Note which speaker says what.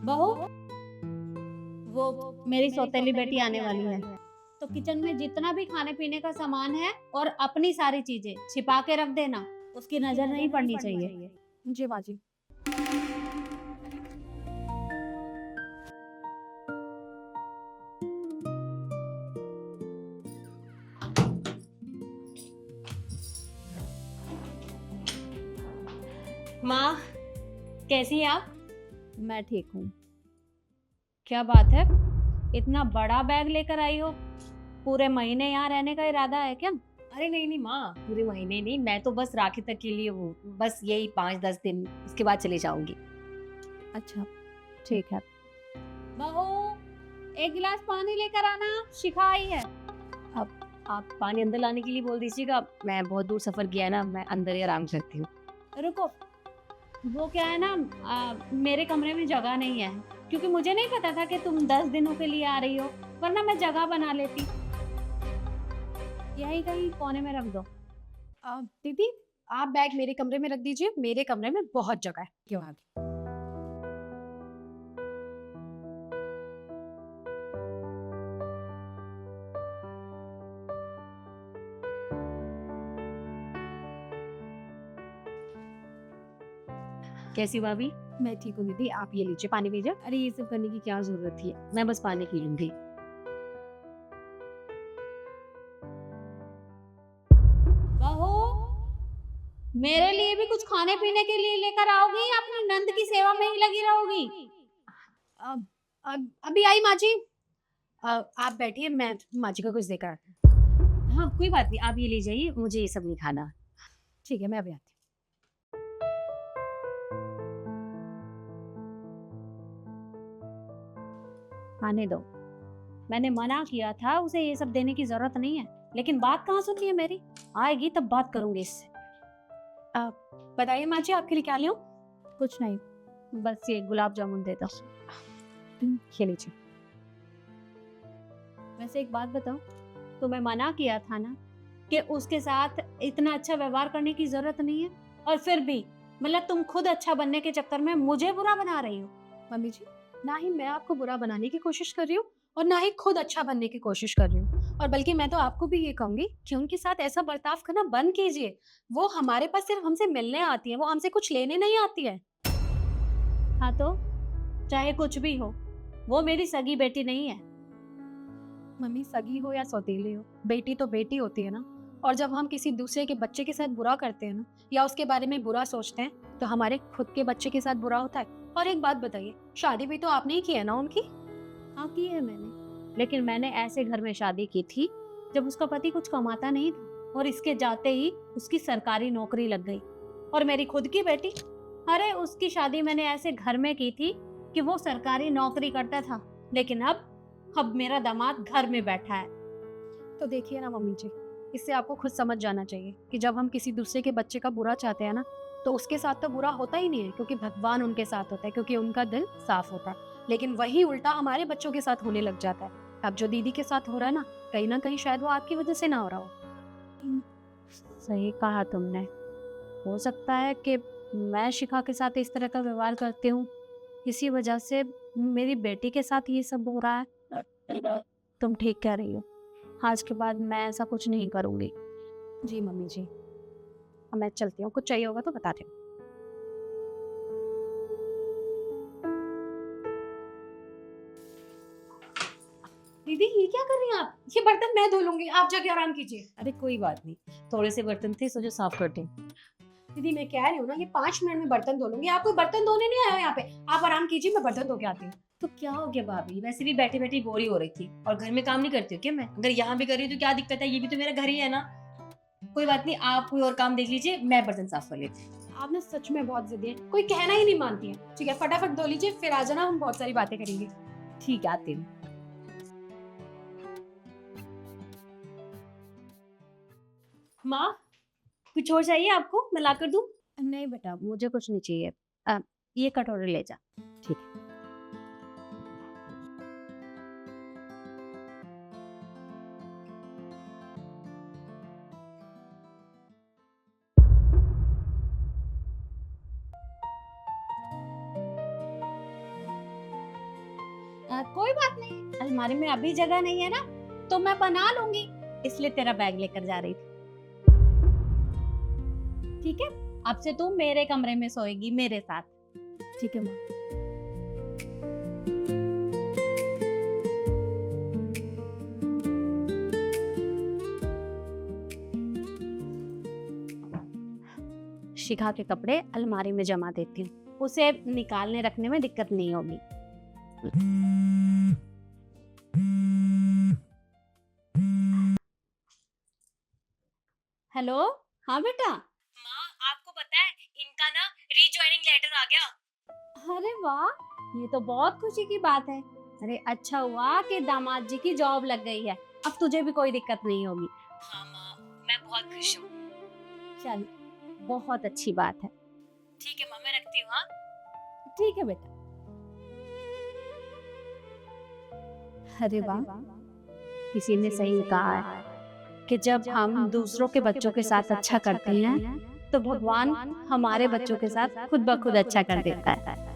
Speaker 1: बहू, वो मेरी सौतेली बेटी आने वाली है, तो किचन में जितना भी खाने पीने का सामान है और अपनी सारी चीजें छिपा के रख देना, उसकी नजर नहीं पड़नी चाहिए।
Speaker 2: जी माँ जी।
Speaker 1: माँ, कैसी हैं आप?
Speaker 2: मैं ठीक हूँ।
Speaker 1: क्या बात है, इतना बड़ा बैग लेकर आई हो? पूरे महीने यहाँ रहने का इरादा है क्या?
Speaker 3: अरे नहीं नहीं माँ, पूरे महीने नहीं, मैं तो बस राखी तक के लिए हूँ। बस यही 5-10 दिन, उसके बाद चले जाऊंगी।
Speaker 2: अच्छा, ठीक है।
Speaker 1: बहू, एक गिलास पानी लेकर आना, शिखा आई है।
Speaker 3: आप पानी अंदर लाने के लिए बोल दीजिएगा, मैं बहुत दूर सफर किया है ना, मैं अंदर ही आराम करती हूँ।
Speaker 1: रुको, वो क्या है ना, मेरे कमरे में जगह नहीं है, क्योंकि मुझे नहीं पता था कि तुम 10 दिनों के लिए आ रही हो, वरना मैं जगह बना लेती। यही कहीं कोने में रख दो।
Speaker 2: दीदी, आप बैग मेरे कमरे में रख दीजिए, मेरे कमरे में बहुत जगह है। क्यों आ गई?
Speaker 3: कैसी भाभी?
Speaker 2: मैं ठीक हूँ दीदी, आप ये लीजिए पानी पीजिए।
Speaker 3: अरे ये सब करने की क्या जरूरत थी, मैं बस पानी पी लूंगी।
Speaker 1: बहू, मेरे लिए भी कुछ खाने पीने के लिए लेकर आओगी या अपनी नंद की सेवा में ही लगी रहोगी?
Speaker 2: अब अभी आई माँ जी। आप बैठिए, मैं माँ जी को कुछ देकर आती हूँ।
Speaker 3: हाँ कोई बात नहीं, आप ये ले जाइए, मुझे ये सब नहीं खाना।
Speaker 2: ठीक है, मैं अभी आती
Speaker 1: आने दो, मैंने मना किया था उसे ये सब देने की जरूरत नहीं है, लेकिन बात कहाँ सुन रही है मेरी। आएगी तब बात करूंगी इससे।
Speaker 2: हूँ। बताइए माँ जी, आपके लिए क्या लाऊं?
Speaker 1: कुछ नहीं, बस ये गुलाब जामुन दे दो।
Speaker 2: ये लीजिए।
Speaker 1: वैसे एक बात बताओ, तुम्हें मना किया था ना कि उसके साथ इतना अच्छा व्यवहार करने की जरूरत नहीं है, और फिर भी मतलब तुम खुद अच्छा बनने के चक्कर में मुझे बुरा बना रही हो।
Speaker 2: मम्मी जी, ना ही मैं आपको बुरा बनाने की कोशिश कर रही हूँ और ना ही खुद अच्छा बनने की कोशिश कर रही हूँ, और बल्कि मैं तो आपको भी ये कहूंगी कि उनके साथ ऐसा बर्ताव करना बंद कीजिए। वो हमारे पास सिर्फ हमसे मिलने आती है, वो हमसे कुछ लेने नहीं आती है।
Speaker 1: हाँ तो चाहे कुछ भी हो, वो मेरी सगी बेटी नहीं है।
Speaker 2: मम्मी, सगी हो या सौतेली हो, बेटी तो बेटी होती है ना। और जब हम किसी दूसरे के बच्चे के साथ बुरा करते हैं ना, या उसके बारे में बुरा सोचते हैं, तो हमारे खुद के बच्चे के साथ बुरा होता है। और एक बात बताइए, शादी भी तो आपने ही की है ना उनकी?
Speaker 1: हाँ की है मैंने, लेकिन मैंने ऐसे घर में शादी की थी जब उसका पति कुछ कमाता नहीं था, और इसके जाते ही उसकी सरकारी नौकरी लग गई। और मेरी खुद की बेटी, अरे उसकी शादी मैंने ऐसे घर में की थी कि वो सरकारी नौकरी करता था, लेकिन अब मेरा दामाद घर में बैठा है।
Speaker 2: तो देखिए ना मम्मी जी, इससे आपको खुद समझ जाना चाहिए कि जब हम किसी दूसरे के बच्चे का बुरा चाहते हैं ना, तो उसके साथ तो बुरा होता ही नहीं है, क्योंकि भगवान उनके साथ होता है, क्योंकि उनका दिल साफ होता है। लेकिन वही उल्टा हमारे बच्चों के साथ होने लग जाता है। अब जो दीदी के साथ हो रहा है ना कहीं शायद वो आपकी वजह से ना हो रहा हो।
Speaker 1: सही कहा तुमने, हो सकता है कि मैं शिखा के साथ इस तरह का व्यवहार करती हूँ, इसी वजह से मेरी बेटी के साथ ये सब हो रहा है। तुम ठीक कह रही हो, आज के बाद मैं ऐसा कुछ नहीं करूंगी।
Speaker 2: जी मम्मी जी, अब मैं चलती हूँ, कुछ चाहिए होगा तो बता देना। दीदी, ये क्या कर रही हैं आप? ये बर्तन मैं धो लूंगी, आप जाके आराम कीजिए।
Speaker 3: अरे कोई बात नहीं, थोड़े से बर्तन थे, सोचो साफ करते हैं।
Speaker 2: दीदी, मैं कह रही हूँ ना, ये 5 मिनट में बर्तन धो लूंगी। आप कोई बर्तन धोने नहीं आए हो यहाँ पे। आप आराम कीजिए, मैं बर्तन धो के आती हूँ।
Speaker 3: तो क्या हो गया भाभी, वैसे भी बैठे बैठे बोर ही हो रही थी, और घर में काम नहीं करती हूँ क्या मैं? अगर यहाँ भी कर रही हूँ तो क्या दिक्कत है, ये भी तो मेरा घर ही है ना। कोई बात नहीं, आप कोई और काम देख लीजिए, मैं बर्तन साफ कर लेती हूँ।
Speaker 2: आप ना सच में बहुत जिद्दी हैं, कोई कहना ही नहीं मानती है। ठीक है, फटाफट धो लीजिए, फिर आ जाना, हम बहुत सारी बातें करेंगे।
Speaker 3: ठीक है, आती हूँ। माँ, कुछ और चाहिए आपको, मैं ला कर दूँ?
Speaker 1: नहीं बेटा, मुझे कुछ नहीं चाहिए। ये कटोरे ले जा।
Speaker 3: ठीक।
Speaker 1: कोई बात नहीं, अलमारी में अभी जगह नहीं है ना, तो मैं बना लूंगी, इसलिए तेरा बैग लेकर जा रही थी। ठीक है, अब से तू मेरे कमरे में सोएगी मेरे साथ।
Speaker 2: ठीक है माँ।
Speaker 1: शिखा के कपड़े अलमारी में जमा देती हूँ, उसे निकालने रखने में दिक्कत नहीं होगी। हेलो, हाँ बेटा।
Speaker 3: माँ आपको पता है इनका ना रीजॉइनिंग लेटर आ गया।
Speaker 1: अरे वाह, ये तो बहुत खुशी की बात है। अरे अच्छा हुआ कि दामाद जी की जॉब लग गई है, अब तुझे भी कोई दिक्कत नहीं होगी।
Speaker 3: हाँ माँ, मैं बहुत खुश हूँ।
Speaker 1: चल, बहुत अच्छी बात है।
Speaker 3: ठीक है माँ, मैं रखती हूँ। हाँ
Speaker 1: ठीक है बेटा। अरे वाह, किसी ने सही कहा है कि जब हम दूसरों के बच्चों के साथ अच्छा करते हैं तो भगवान हमारे बच्चों के साथ खुद ब खुद अच्छा कर देता है।